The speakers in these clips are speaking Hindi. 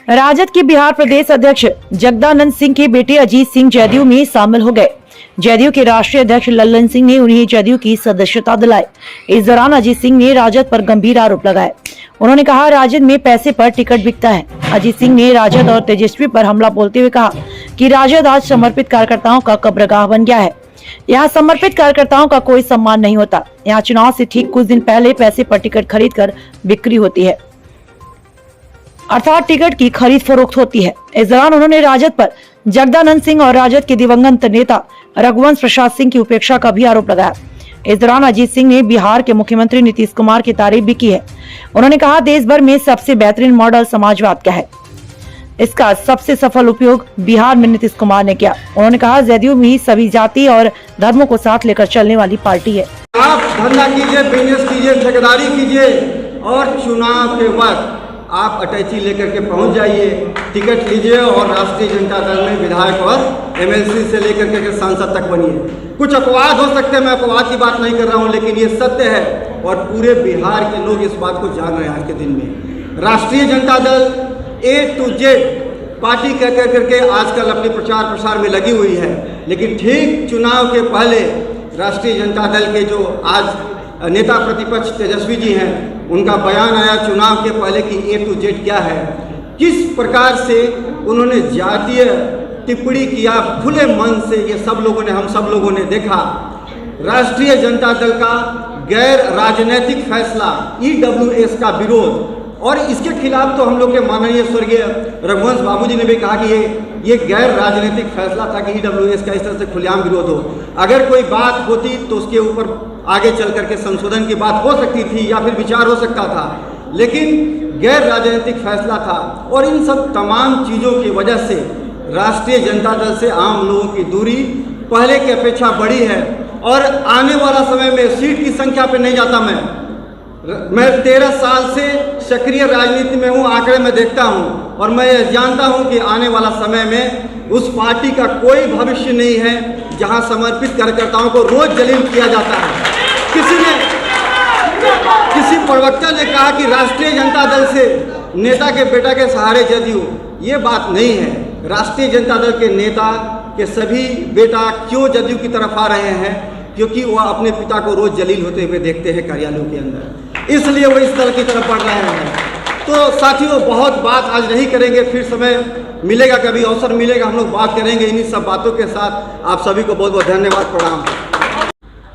राजद के बिहार प्रदेश अध्यक्ष जगदानंद सिंह के बेटे अजीत सिंह जदयू में शामिल हो गए। जदयू के राष्ट्रीय अध्यक्ष लल्लन सिंह ने उन्हें जदयू की सदस्यता दिलाई। इस दौरान अजीत सिंह ने राजद पर गंभीर आरोप लगाए। उन्होंने कहा, राजद में पैसे पर टिकट बिकता है। अजीत सिंह ने राजद और तेजस्वी पर हमला बोलते हुए कहा कि राजद आज समर्पित कार्यकर्ताओं का कब्रगाह बन गया है। यहाँ समर्पित कार्यकर्ताओं का कोई सम्मान नहीं होता। यहाँ चुनाव से ठीक कुछ दिन पहले पैसे पर टिकट खरीद कर बिक्री होती है, अर्थात टिकट की खरीद फरोख्त होती है। इस दौरान उन्होंने राजद पर जगदानंद सिंह और राजद के दिवंगत नेता रघुवंश प्रसाद सिंह की उपेक्षा का भी आरोप लगाया। इस दौरान अजीत सिंह ने बिहार के मुख्यमंत्री नीतीश कुमार की तारीफ भी की है। उन्होंने कहा, देश भर में सबसे बेहतरीन मॉडल समाजवाद का है। इसका सबसे सफल उपयोग बिहार में नीतीश कुमार ने किया। उन्होंने कहा, जदयू भी सभी जाति और धर्मों को साथ लेकर चलने वाली पार्टी है। आप धंधा कीजिए, बिजनेस कीजिए, ठेकेदारी कीजिए और चुनाव के वक्त आप अटैची लेकर के पहुंच जाइए, टिकट लीजिए और राष्ट्रीय जनता दल में विधायक और एमएलसी से लेकर के सांसद तक बनिए। कुछ अपवाद हो सकते हैं, मैं अपवाद की बात नहीं कर रहा हूं, लेकिन ये सत्य है और पूरे बिहार के लोग इस बात को जान रहे हैं। आज के दिन में राष्ट्रीय Janata Dal A to Z party कह करके आजकल अपने प्रचार प्रसार में लगी हुई है, लेकिन ठीक चुनाव के पहले राष्ट्रीय जनता दल के जो आज नेता प्रतिपक्ष तेजस्वी जी हैं, उनका बयान आया चुनाव के पहले कि A to Z क्या है, किस प्रकार से उन्होंने जातीय टिप्पणी किया खुले मन से। ये सब लोगों ने, हम सब लोगों ने देखा। राष्ट्रीय जनता दल का गैर राजनीतिक फैसला EWS का विरोध, और इसके खिलाफ तो हम लोग के माननीय स्वर्गीय रघुवंश बाबूजी ने भी कहा कि ये गैर राजनीतिक फैसला था कि EWS का इस तरह से खुलेआम विरोध हो। अगर कोई बात होती तो उसके ऊपर आगे चल करके संशोधन की बात हो सकती थी या फिर विचार हो सकता था, लेकिन गैर राजनीतिक फैसला था। और इन सब तमाम चीज़ों की वजह से राष्ट्रीय जनता दल से आम लोगों की दूरी पहले की अपेक्षा बढ़ी है। और आने वाला समय में सीट की संख्या पर नहीं जाता, मैं 13 साल से सक्रिय राजनीति में हूँ, आंकड़े में देखता हूँ और मैं यह जानता हूँ कि आने वाला समय में उस पार्टी का कोई भविष्य नहीं है जहाँ समर्पित कार्यकर्ताओं को रोज जलील किया जाता है। किसी प्रवक्ता ने कहा कि राष्ट्रीय जनता दल से नेता के बेटा के सहारे जदयू, ये बात नहीं है। राष्ट्रीय जनता दल के नेता के सभी बेटा क्यों जदयू की तरफ आ रहे हैं? क्योंकि वह अपने पिता को रोज जलील होते हुए देखते हैं कार्यालयों के अंदर, इसलिए वो इस दल की तरफ बढ़ रहे हैं। तो साथियों, बहुत बात आज नहीं करेंगे, फिर समय मिलेगा, कभी अवसर मिलेगा, हम लोग बात करेंगे इन्हीं सब बातों के साथ। आप सभी को बहुत बहुत धन्यवाद, प्रणाम।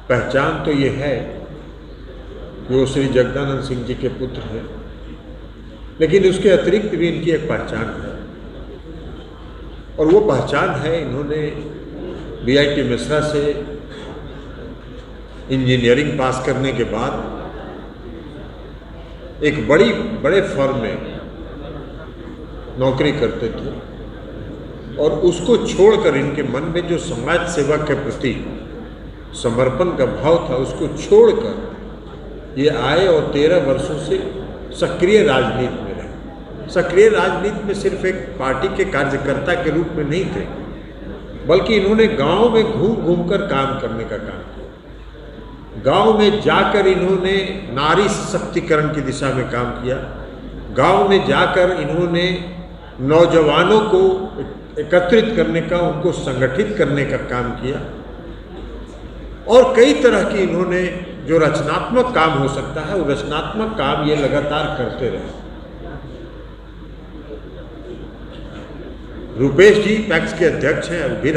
पहचान तो ये है कि वो श्री जगदानंद सिंह जी के पुत्र हैं, लेकिन उसके अतिरिक्त भी इनकी एक पहचान है, और वो पहचान है, इन्होंने BIT मिश्रा से इंजीनियरिंग पास करने के बाद एक बड़े फर्म में नौकरी करते थे, और उसको छोड़कर इनके मन में जो समाज सेवा के प्रति समर्पण का भाव था, उसको छोड़कर ये आए और 13 वर्षों से सक्रिय राजनीति में रहे। सक्रिय राजनीति में सिर्फ एक पार्टी के कार्यकर्ता के रूप में नहीं थे, बल्कि इन्होंने गांव में घूम घूम कर काम करने का काम किया। गांव में जाकर इन्होंने नारी सशक्तिकरण की दिशा में काम किया। गांव में जाकर इन्होंने नौजवानों को एकत्रित करने का, उनको संगठित करने का काम किया, और कई तरह की इन्होंने जो रचनात्मक काम हो सकता है, वो रचनात्मक काम ये लगातार करते रहे। रुपेश जी पैक्स के अध्यक्ष हैं, अभी